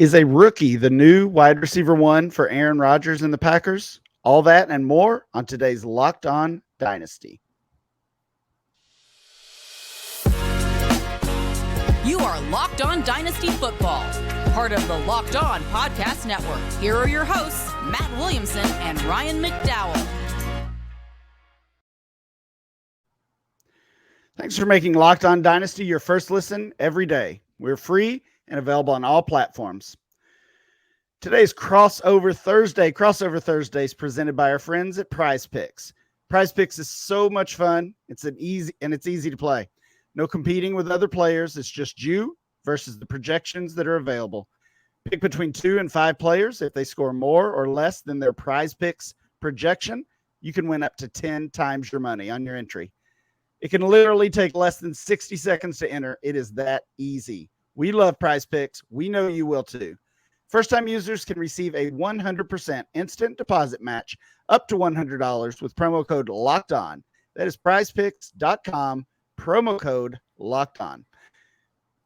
Is a rookie the new wide receiver one for Aaron Rodgers and the Packers? All that and more on today's Locked On Dynasty. You are Locked On Dynasty Football, part of the Locked On Podcast Network. Here are your hosts, Matt Williamson and Ryan McDowell. Thanks for making Locked On Dynasty your first listen every day. We're free and available on all platforms. Today's Crossover Thursday is presented by our friends at Prize Picks. Prize Picks is so much fun. It's easy to play. No competing with other players. It's just you versus the projections that are available. Pick between 2 and 5 players. If they score more or less than their Prize Picks projection, you can win up to 10 times your money on your entry. It can literally take less than 60 seconds to enter. It is that easy. We love Prize Picks. We know you will too. First-time users can receive a 100% instant deposit match up to $100 with promo code LOCKEDON. That is prizepicks.com, promo code LOCKEDON.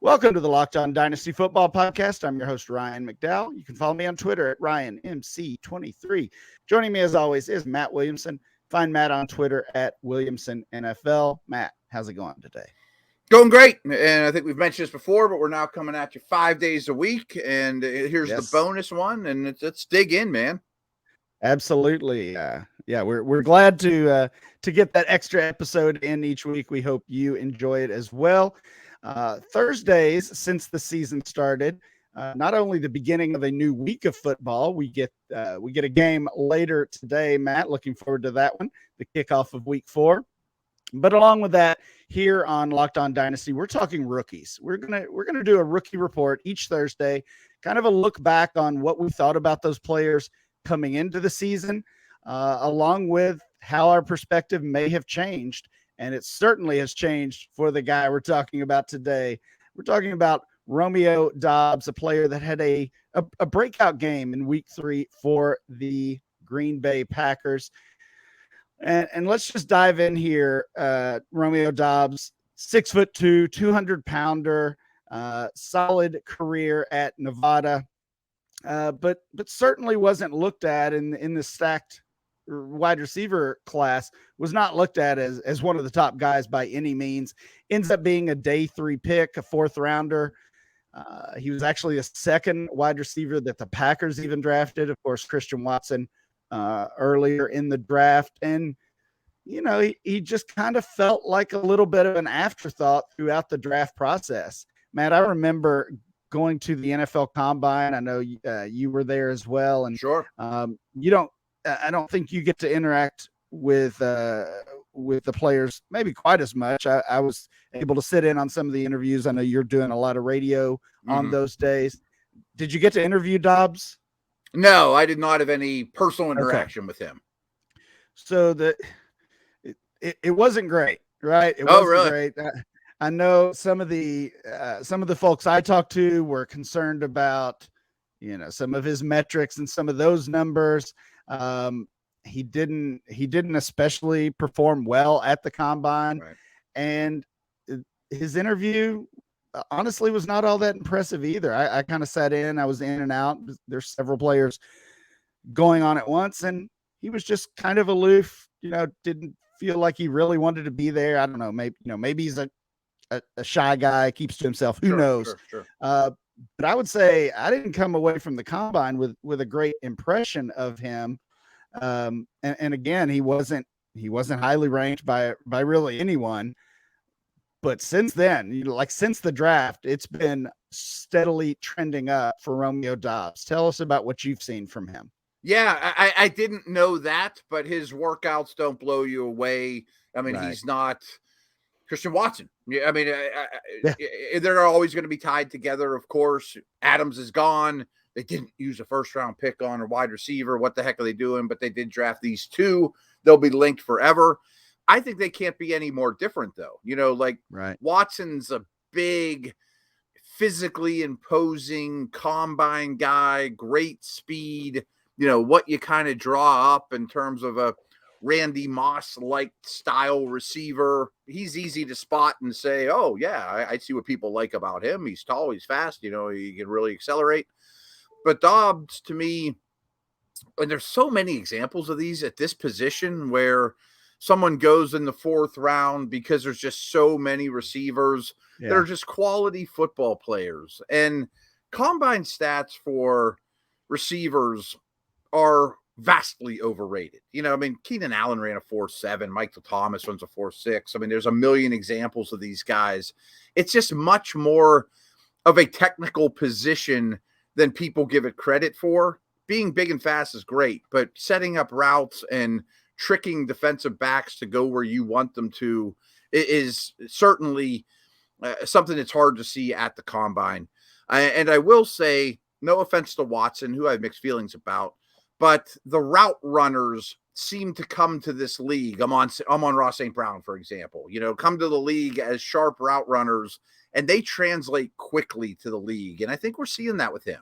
Welcome to the Locked On Dynasty Football Podcast. I'm your host, Ryan McDowell. You can follow me on Twitter at RyanMC23. Joining me, as always, is Matt Williamson. Find Matt on Twitter at WilliamsonNFL. Matt, how's it going today? Going great. And I think we've mentioned this before, but we're now coming at you 5 days a week. And here's the bonus one. And let's dig in, man. Absolutely. We're glad to get that extra episode in each week. We hope you enjoy it as well. Thursdays, since the season started, not only the beginning of a new week of football, we get a game later today, Matt. Looking forward to that one, the kickoff of week 4. But along with that, here on Locked On Dynasty, we're talking rookies. We're gonna do a rookie report each Thursday, kind of a look back on what we thought about those players coming into the season, along with how our perspective may have changed. And it certainly has changed for the guy we're talking about today. We're talking about Romeo Doubs, a player that had a breakout game in week 3 for the Green Bay Packers. And let's just dive in here. Romeo Doubs, 6'2", 200-pounder, solid career at Nevada, but certainly wasn't looked at in the stacked wide receiver class. Was not looked at as one of the top guys by any means. Ends up being a day 3 pick, a 4th rounder. He was actually a second wide receiver that the Packers even drafted. Of course, Christian Watson earlier in the draft. And, you know, he just kind of felt like a little bit of an afterthought throughout the draft process. Matt, I remember going to the NFL Combine. I know you were there as well. And sure, I don't think you get to interact with the players maybe quite as much. I was able to sit in on some of the interviews. I know you're doing a lot of radio on those days. Did you get to interview Doubs? No, I did not have any personal interaction with him. So it wasn't great, right? It wasn't really? Great. I know some of the folks I talked to were concerned about, some of his metrics and some of those numbers. He didn't especially perform well at the Combine, right. And his interview honestly was not all that impressive either. I kind of sat in, I was in and out. There's several players going on at once, and he was just kind of aloof, didn't feel like he really wanted to be there. I don't know, maybe he's a shy guy, keeps to himself. Who knows? Sure. But I would say I didn't come away from the Combine with a great impression of him. And again, he wasn't highly ranked by really anyone. But since then, since the draft, it's been steadily trending up for Romeo Doubs. Tell us about what you've seen from him. Yeah, I didn't know that, but his workouts don't blow you away. I mean, He's not Christian Watson. I mean, they're always going to be tied together, of course. Adams is gone. They didn't use a first-round pick on a wide receiver. What the heck are they doing? But they did draft these two. They'll be linked forever. I think they can't be any more different, though. Right. Watson's a big, physically imposing combine guy, great speed, what you kind of draw up in terms of a Randy Moss-like style receiver. He's easy to spot and say, oh, yeah, I see what people like about him. He's tall, he's fast, he can really accelerate. But Doubs, to me, and there's so many examples of these at this position where someone goes in the 4th round because there's just so many receivers that are just quality football players. And combine stats for receivers are vastly overrated. I mean, Keenan Allen ran a 4.7, Michael Thomas runs a 4.6. I mean, there's a million examples of these guys. It's just much more of a technical position than people give it credit for. Being big and fast is great, but setting up routes and tricking defensive backs to go where you want them to is certainly something that's hard to see at the combine. And I will say, no offense to Watson, who I have mixed feelings about, but the route runners seem to come to this league. I'm on Ross St. Brown, for example, come to the league as sharp route runners, and they translate quickly to the league. And I think we're seeing that with him.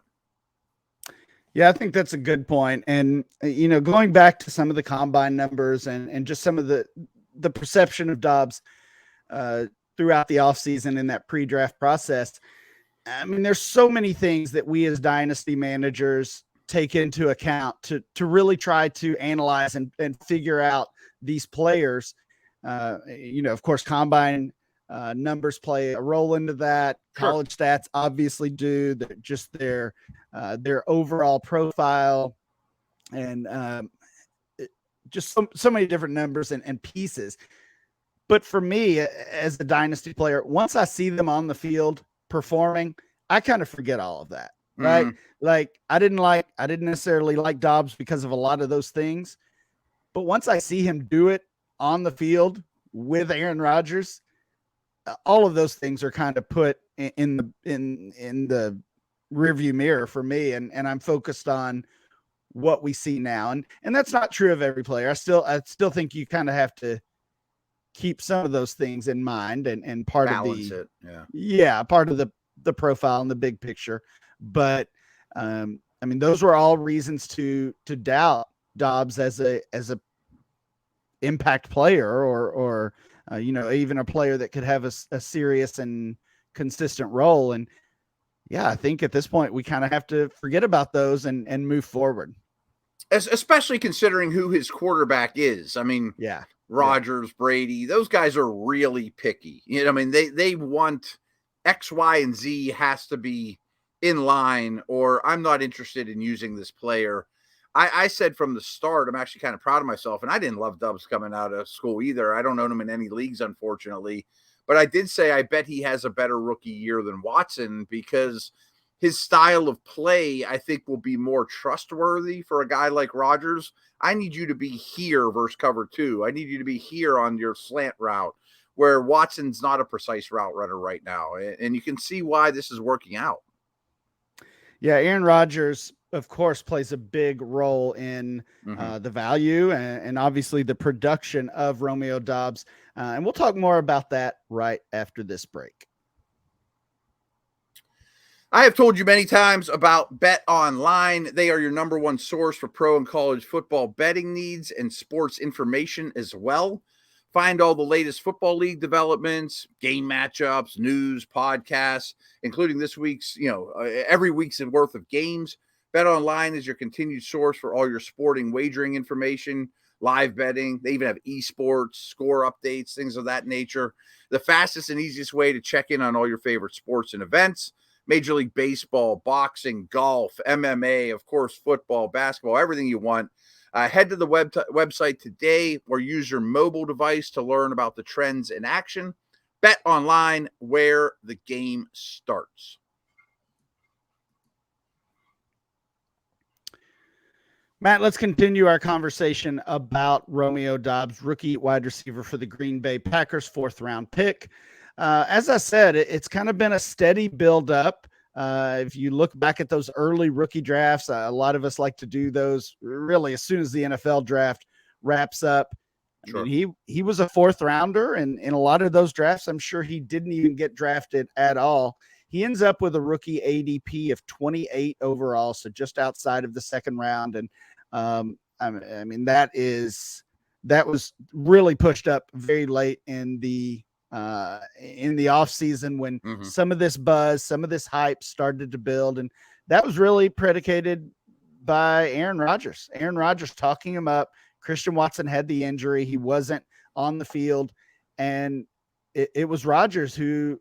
Yeah, I think that's a good point. And, going back to some of the combine numbers and just some of the perception of Doubs throughout the offseason in that pre-draft process, I mean, there's so many things that we as dynasty managers take into account to really try to analyze and figure out these players. Of course, combine numbers play a role into that. College stats obviously do. Just their overall profile and just so many different numbers and pieces. But for me, as a dynasty player, once I see them on the field performing, I kind of forget all of that. Right. Like I didn't necessarily like Doubs because of a lot of those things, but once I see him do it on the field with Aaron Rodgers, all of those things are kind of put in the rearview mirror for me. And I'm focused on what we see now. And that's not true of every player. I still think you kind of have to keep some of those things in mind and part Balance of it. Part of the profile and the big picture. But I mean, those were all reasons to doubt Doubs as a impact player or even a player that could have a serious and consistent role. And yeah, I think at this point we kind of have to forget about those and move forward. Especially considering who his quarterback is. I mean, Rodgers, Brady, those guys are really picky. I mean, they want X, Y, and Z has to be in line, or I'm not interested in using this player. I said from the start, I'm actually kind of proud of myself, and I didn't love Doubs coming out of school either. I don't own him in any leagues, unfortunately. But I did say I bet he has a better rookie year than Watson because his style of play, I think, will be more trustworthy for a guy like Rodgers. I need you to be here versus cover 2. I need you to be here on your slant route, where Watson's not a precise route runner right now. And you can see why this is working out. Yeah, Aaron Rodgers, of course, plays a big role in the value and obviously the production of Romeo Doubs. And we'll talk more about that right after this break. I have told you many times about Bet Online. They are your number one source for pro and college football betting needs and sports information as well. Find all the latest football league developments, game matchups, news, podcasts, including this week's, every week's worth of games. Bet Online is your continued source for all your sporting wagering information, live betting. They even have esports, score updates, things of that nature. The fastest and easiest way to check in on all your favorite sports and events. Major League Baseball, boxing, golf, MMA, of course, football, basketball, everything you want. Head to the website today or use your mobile device to learn about the trends in action. Bet Online, where the game starts. Matt, let's continue our conversation about Romeo Doubs, rookie wide receiver for the Green Bay Packers, 4th round pick. As I said, it's kind of been a steady build up. If you look back at those early rookie drafts, a lot of us like to do those really as soon as the NFL draft wraps up. I mean, he was a 4th rounder, and in a lot of those drafts, I'm sure he didn't even get drafted at all. He ends up with a rookie ADP of 28 overall, so just outside of the 2nd round. And I mean, that was really pushed up very late in the in the offseason when Mm-hmm. some of this buzz, some of this hype started to build. And that was really predicated by Aaron Rodgers. Aaron Rodgers talking him up. Christian Watson had the injury. He wasn't on the field. And it was Rodgers who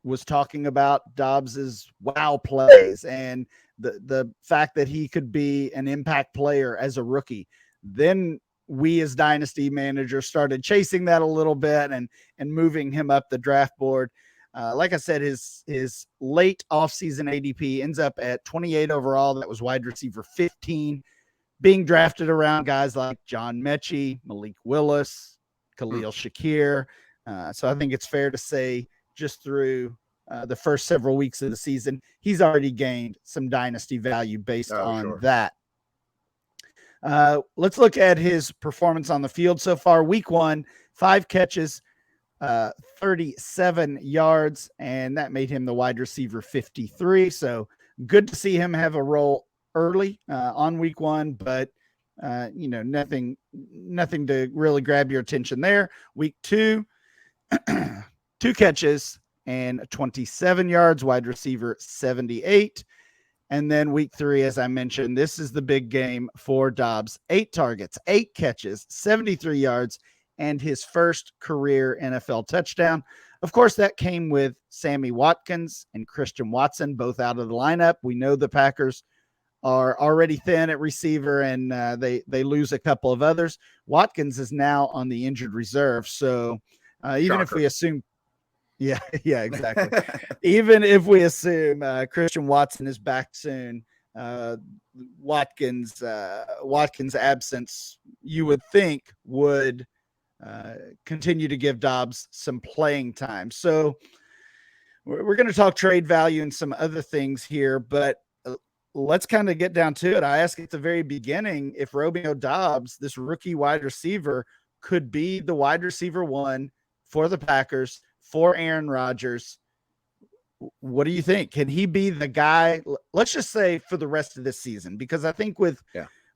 was talking about Doubs's wow plays and the fact that he could be an impact player as a rookie. Then we as dynasty managers started chasing that a little bit and moving him up the draft board. Like I said, his late offseason ADP ends up at 28 overall. That was wide receiver 15, being drafted around guys like John Mechie, Malik Willis, Khalil Shakir. So I think it's fair to say just through the first several weeks of the season, he's already gained some dynasty value based on that. Let's look at his performance on the field so far. Week 1, 5 catches, 37 yards, and that made him the wide receiver 53. So good to see him have a role early on week 1, but nothing to really grab your attention there. Week 2, 2 catches and 27 yards, wide receiver 78. And then week 3, as I mentioned, this is the big game for Doubs. 8 targets, 8 catches, 73 yards, and his first career NFL touchdown. Of course, that came with Sammy Watkins and Christian Watson, both out of the lineup. We know the Packers are already thin at receiver, and they lose a couple of others. Watkins is now on the injured reserve. So even if we assume, yeah, exactly. Even if we assume Christian Watson is back soon, Watkins' absence, you would think, would continue to give Doubs some playing time. So we're going to talk trade value and some other things here, but let's kind of get down to it. I asked at the very beginning if Romeo Doubs, this rookie wide receiver, could be the wide receiver 1 for the Packers, for Aaron Rodgers. What do you think? Can he be the guy, let's just say, for the rest of this season? Because I think with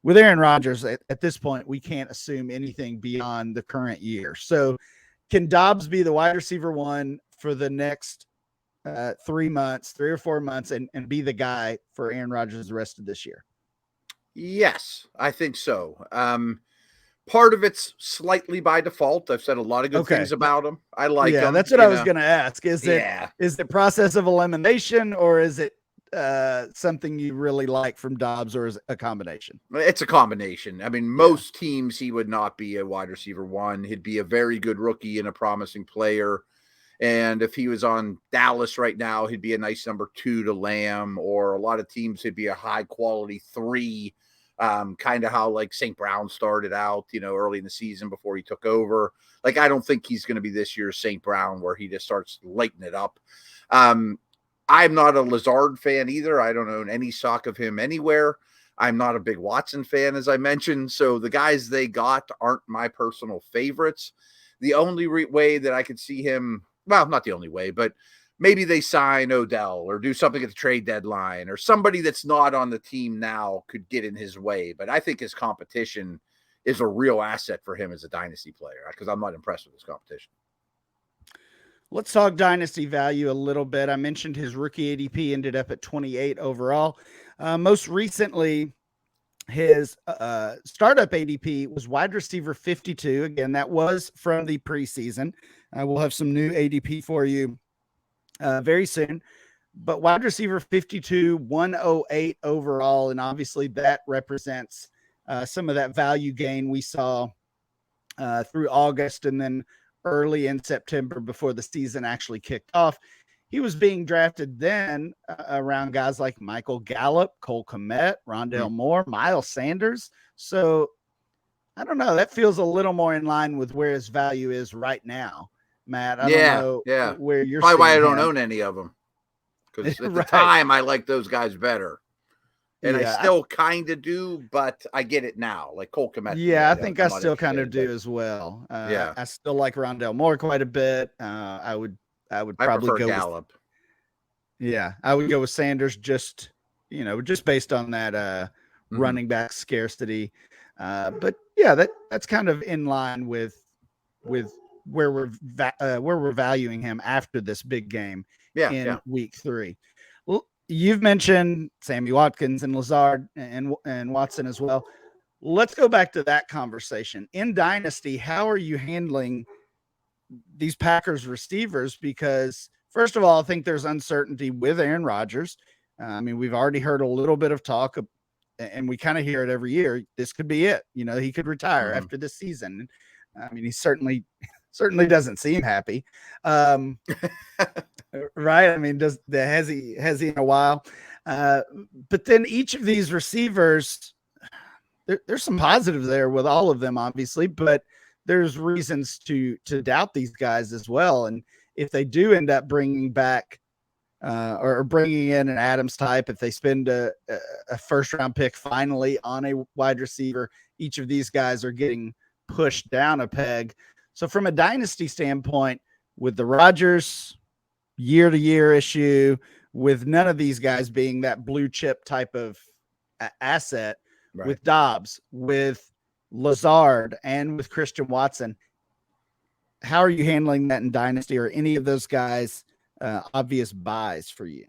Aaron Rodgers at this point, we can't assume anything beyond the current year. So can Doubs be the wide receiver 1 for the next 3 months, 3 or 4 months, and be the guy for Aaron Rodgers the rest of this year? Yes, I think so. Part of it's slightly by default. I've said a lot of good things about him. I like him. That's what I was going to ask. Is it process of elimination, or is it something you really like from Doubs, or is it a combination? It's a combination. I mean, most teams he would not be a wide receiver 1. He'd be a very good rookie and a promising player. And if he was on Dallas right now, he'd be a nice number 2 to Lamb, or a lot of teams, he'd be a high quality 3. Kind of how like St. Brown started out, early in the season before he took over. Like, I don't think he's going to be this year's St. Brown where he just starts lighting it up. I'm not a Lazard fan either. I don't own any stock of him anywhere. I'm not a big Watson fan, as I mentioned. So the guys they got aren't my personal favorites. The only way that I could see him, well, not the only way, but maybe they sign Odell or do something at the trade deadline, or somebody that's not on the team now could get in his way. But I think his competition is a real asset for him as a dynasty player, because I'm not impressed with his competition. Let's talk dynasty value a little bit. I mentioned his rookie ADP ended up at 28 overall. Most recently, his startup ADP was wide receiver 52. Again, that was from the preseason. We'll have some new ADP for you very soon, but wide receiver 52, 108 overall. And obviously that represents some of that value gain we saw through August and then early in September before the season actually kicked off. He was being drafted then around guys like Michael Gallup, Cole Kmet, Rondale Moore, Miles Sanders. So I don't know. That feels a little more in line with where his value is right now. Matt, I don't know where you're probably why I don't him. own any of them, because at the time I like those guys better, and I still kind of do, but I get it now. Like Cole Kmet, I think I still kind of do as well. I still like Rondale Moore quite a bit. I would probably go Gallup. I would go with Sanders just based on that running back scarcity. But that's kind of in line with where we're valuing him after this big game in week 3. Well, you've mentioned Sammy Watkins and Lazard and Watson as well. Let's go back to that conversation. In Dynasty, how are you handling these Packers receivers? Because first of all, I think there's uncertainty with Aaron Rodgers. I mean, we've already heard a little bit of talk, and we kind of hear it every year. This could be it. You know, he could retire after this season. I mean, he certainly doesn't seem happy. Right. I mean, has he in a while? But then each of these receivers, there's some positives there with all of them, obviously, but there's reasons to doubt these guys as well. And if they do end up bringing back or bringing in an Adams type, if they spend a first round pick finally on a wide receiver, each of these guys are getting pushed down a peg. So from a dynasty standpoint, with the Rodgers year-to-year issue, with none of these guys being that blue chip type of asset, right, with Doubs, with Lazard, and with Christian Watson, how are you handling that in dynasty? Or any of those guys obvious buys for you?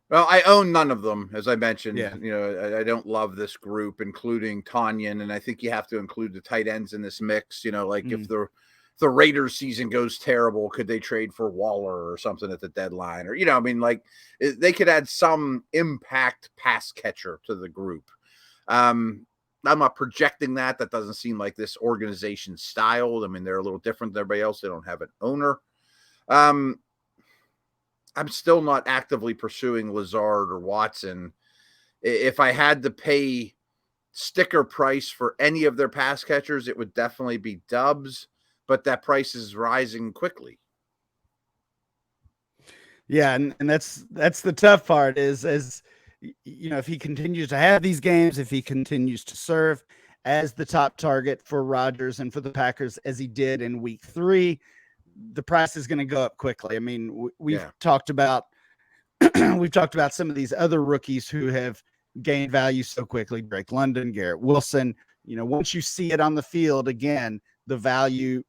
Well, I own none of them, as I mentioned. Yeah. You know, I don't love this group, including Tanyan, and I think you have to include the tight ends in this mix. You know, like if the Raiders season goes terrible, could they trade for Waller or something at the deadline? Or, you know, I mean, like they could add some impact pass catcher to the group. I'm not projecting that. That doesn't seem like this organization's style. I mean, they're a little different than everybody else. They don't have an owner. I'm still not actively pursuing Lazard or Watson. If I had to pay sticker price for any of their pass catchers, it would definitely be Doubs, but that price is rising quickly. Yeah, and that's the tough part is, you know, if he continues to have these games, if he continues to serve as the top target for Rodgers and for the Packers as he did in week 3, the price is going to go up quickly. I mean, we've talked about some of these other rookies who have gained value so quickly. Drake London, Garrett Wilson. You know, once you see it on the field again, the value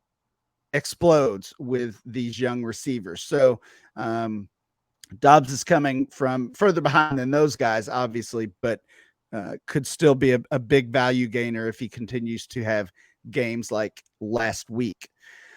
explodes with these young receivers. So Doubs is coming from further behind than those guys, obviously, but could still be a big value gainer if he continues to have games like last week.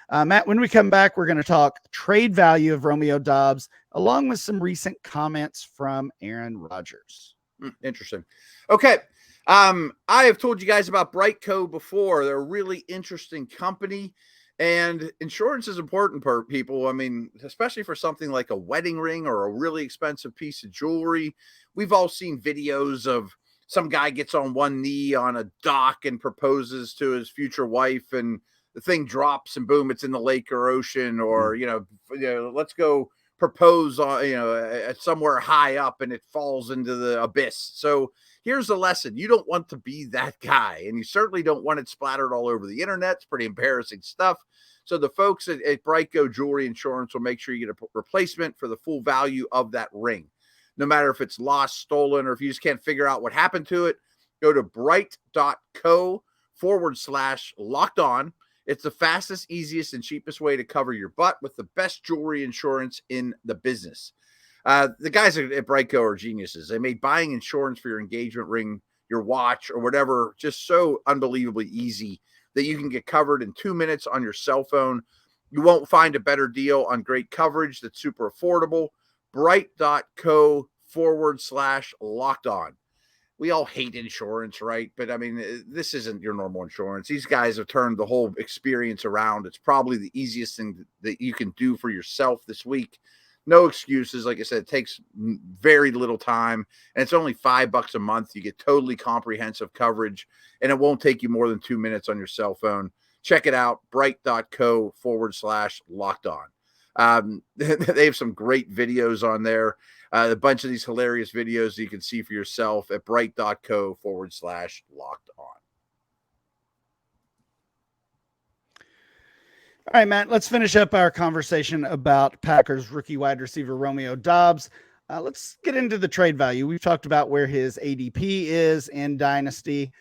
Matt, when we come back, we're going to talk trade value of Romeo Doubs, along with some recent comments from Aaron Rodgers. Interesting. Okay. I have told you guys about Brightco before. They're a really interesting company, and insurance is important for people. I mean, especially for something like a wedding ring or a really expensive piece of jewelry. We've all seen videos of some guy gets on one knee on a dock and proposes to his future wife, and the thing drops and boom, it's in the lake or ocean, or, you know, let's go propose on, somewhere high up and it falls into the abyss. So here's a lesson. You don't want to be that guy, and you certainly don't want it splattered all over the internet. It's pretty embarrassing stuff. So the folks at Brightco Jewelry Insurance will make sure you get a replacement for the full value of that ring. No matter if it's lost, stolen, or if you just can't figure out what happened to it, go to bright.co/locked on. It's the fastest, easiest, and cheapest way to cover your butt with the best jewelry insurance in the business. The guys at Brightco are geniuses. They made buying insurance for your engagement ring, your watch, or whatever just so unbelievably easy that you can get covered in 2 minutes on your cell phone. You won't find a better deal on great coverage that's super affordable. Bright.co/locked on. We all hate insurance, right? But I mean, this isn't your normal insurance. These guys have turned the whole experience around. It's probably the easiest thing that you can do for yourself this week. No excuses. Like I said, it takes very little time, and it's only $5 a month. You get totally comprehensive coverage, and it won't take you more than 2 minutes on your cell phone. Check it out, bright.co/locked on. They have some great videos on there. A bunch of these hilarious videos you can see for yourself at bright.co/locked on. All right, Matt, let's finish up our conversation about Packers rookie wide receiver Romeo Doubs. Let's get into the trade value. We've talked about where his ADP is in Dynasty.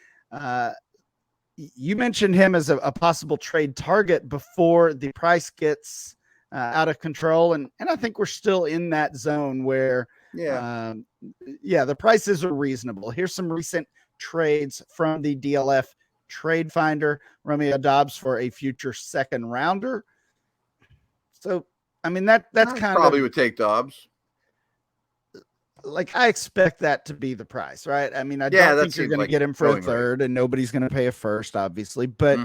you mentioned him as a possible trade target before the price gets out of control. And I think we're still in that zone where, the prices are reasonable. Here's some recent trades from the DLF trade finder. Romeo Doubs for a future second rounder. So, I mean, that's kind probably of would take Doubs. Like, I expect that to be the price, right? I mean, I don't think you're going to get him for a third, and nobody's going to pay a first, obviously. But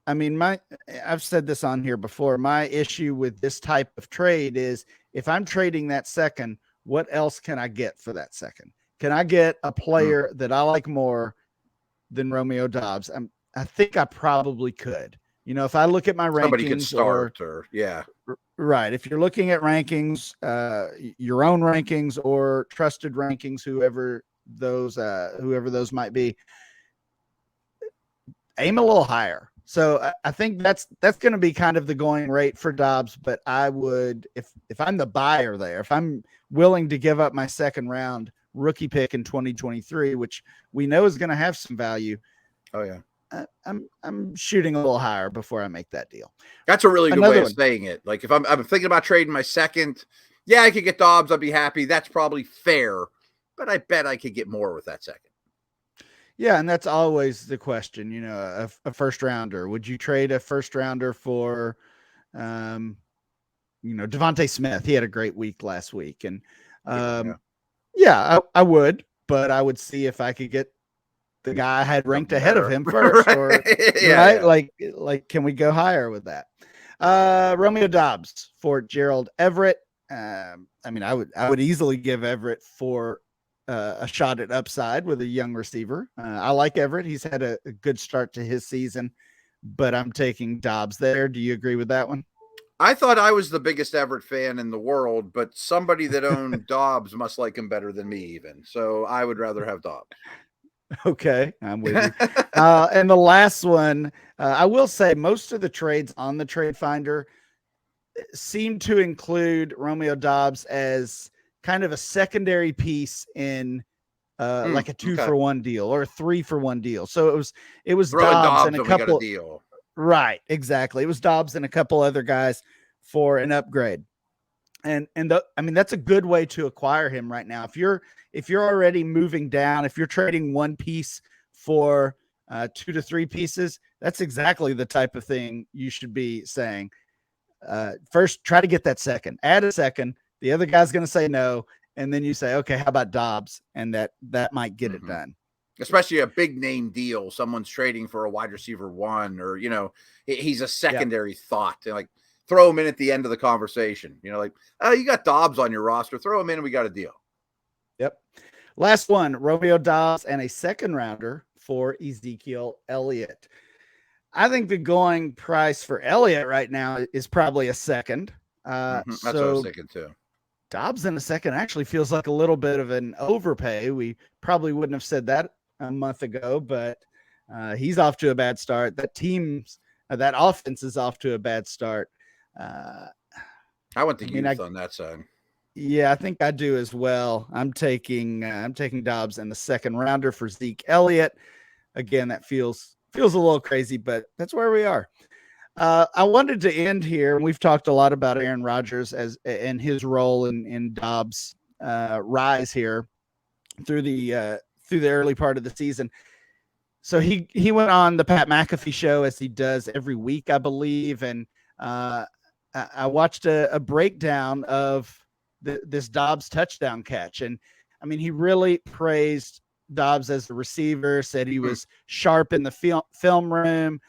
I mean, I've said this on here before. My issue with this type of trade is if I'm trading that second, what else can I get for that second? Can I get a player that I like more than Romeo Doubs? I think I probably could. You know, if I look at my rankings, somebody could start right. If you're looking at rankings, your own rankings or trusted rankings, whoever those might be, aim a little higher. So I think that's going to be kind of the going rate for Doubs. But I would, if I'm the buyer there, if I'm willing to give up my second round rookie pick in 2023, which we know is going to have some value. Oh yeah. I'm shooting a little higher before I make that deal. That's a really good way of saying it. Like if I'm thinking about trading my second, I could get Doubs. I'd be happy. That's probably fair, but I bet I could get more with that second. Yeah. And that's always the question, you know, a first rounder. Would you trade a first rounder for, Devontae Smith? He had a great week last week. And I would, but I would see if I could get the guy I had ranked ahead of him first, or right? Like, can we go higher with that? Romeo Doubs for Gerald Everett. I mean, I would easily give Everett for a shot at upside with a young receiver. I like Everett. He's had a good start to his season, but I'm taking Doubs there. Do you agree with that one? I thought I was the biggest Everett fan in the world, but somebody that owned Doubs must like him better than me even. So I would rather have Doubs. Okay, I'm with you. And the last one, I will say most of the trades on the trade finder seem to include Romeo Doubs as kind of a secondary piece in like a 2-for-1 deal or a 3-for-1 deal. So it was Doubs and a couple deal. Right, exactly. It was Doubs and a couple other guys for an upgrade. I mean, that's a good way to acquire him right now. If you're already moving down, if you're trading one piece for 2 to 3 pieces, that's exactly the type of thing you should be saying. First, try to get that second. Add a second. The other guy's going to say no, and then you say, okay, how about Doubs? And that might get it done. Especially a big name deal. Someone's trading for a wide receiver 1, or he's a secondary thought. Like, throw him in at the end of the conversation. Like, oh, you got Doubs on your roster. Throw him in and we got a deal. Yep. Last one, Romeo Doubs and a second rounder for Ezekiel Elliott. I think the going price for Elliott right now is probably a second. That's what I was thinking too. Doubs in a second actually feels like a little bit of an overpay. We probably wouldn't have said that a month ago, but he's off to a bad start. That offense is off to a bad start. I went to youth on that side. Yeah, I think I do as well. I'm taking Doubs and the second rounder for Zeke Elliott. Again, that feels a little crazy, but that's where we are. I wanted to end here, and we've talked a lot about Aaron Rodgers and his role in Doubs' rise here through the early part of the season. So he went on the Pat McAfee show, as he does every week, I believe, and I watched a breakdown of this Doubs touchdown catch. And I mean, he really praised Doubs as the receiver, said he was sharp in the film room.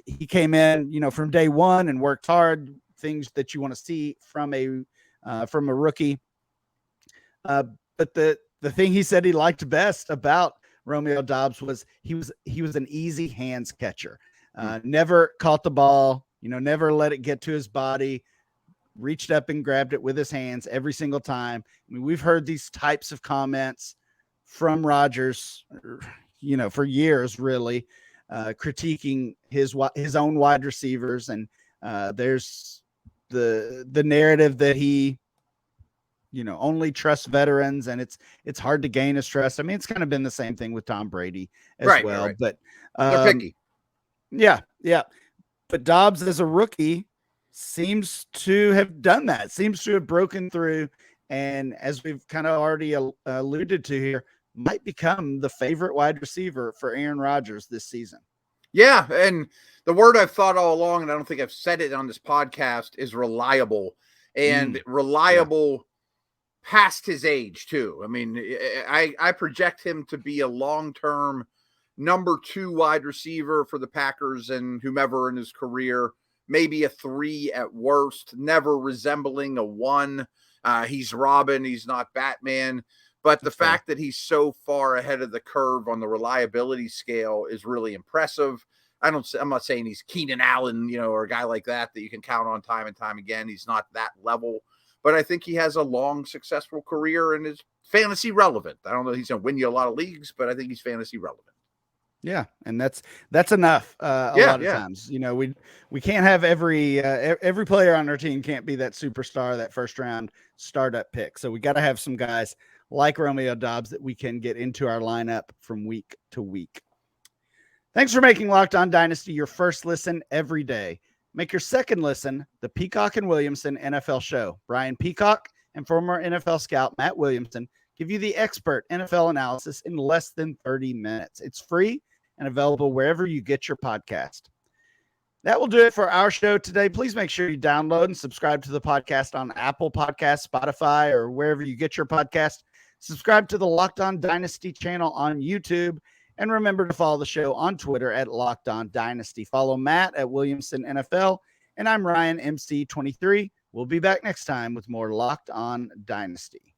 He came in, from day one and worked hard, things that you want to see from a rookie. But the thing he said he liked best about Romeo Doubs was he was an easy hands catcher. Never caught the ball, never let it get to his body, reached up and grabbed it with his hands every single time. I mean, we've heard these types of comments from Rodgers, for years, really, critiquing his own wide receivers. And there's the narrative that he only trust veterans, and it's hard to gain his trust. I mean, it's kind of been the same thing with Tom Brady as well. Right. But they're picky. Yeah. But Doubs as a rookie seems to have done that, seems to have broken through. And as we've kind of already alluded to here, might become the favorite wide receiver for Aaron Rodgers this season. Yeah. And the word I've thought all along, and I don't think I've said it on this podcast, is reliable. And reliable past his age too. I mean, I project him to be a long-term number 2 wide receiver for the Packers and whomever in his career, maybe a 3 at worst, never resembling a 1. He's Robin, he's not Batman, but the fact that he's so far ahead of the curve on the reliability scale is really impressive. I'm not saying he's Keenan Allen, or a guy like that you can count on time and time again. He's not that level, but I think he has a long, successful career and is fantasy relevant. I don't know if he's going to win you a lot of leagues, but I think he's fantasy relevant. Yeah, and that's enough. A lot of times, we can't have every player on our team can't be that superstar, that first round startup pick. So we got to have some guys like Romeo Doubs that we can get into our lineup from week to week. Thanks for making Locked On Dynasty your first listen every day. Make your second listen the Peacock and Williamson NFL show. Brian Peacock and former NFL scout Matt Williamson give you the expert NFL analysis in less than 30 minutes. It's free and available wherever you get your podcast. That will do it for our show today. Please make sure you download and subscribe to the podcast on Apple Podcasts, Spotify, or wherever you get your podcast. Subscribe to the Locked On Dynasty channel on YouTube. And remember to follow the show on Twitter at Locked On Dynasty. Follow Matt at Williamson NFL. And I'm Ryan MC23. We'll be back next time with more Locked On Dynasty.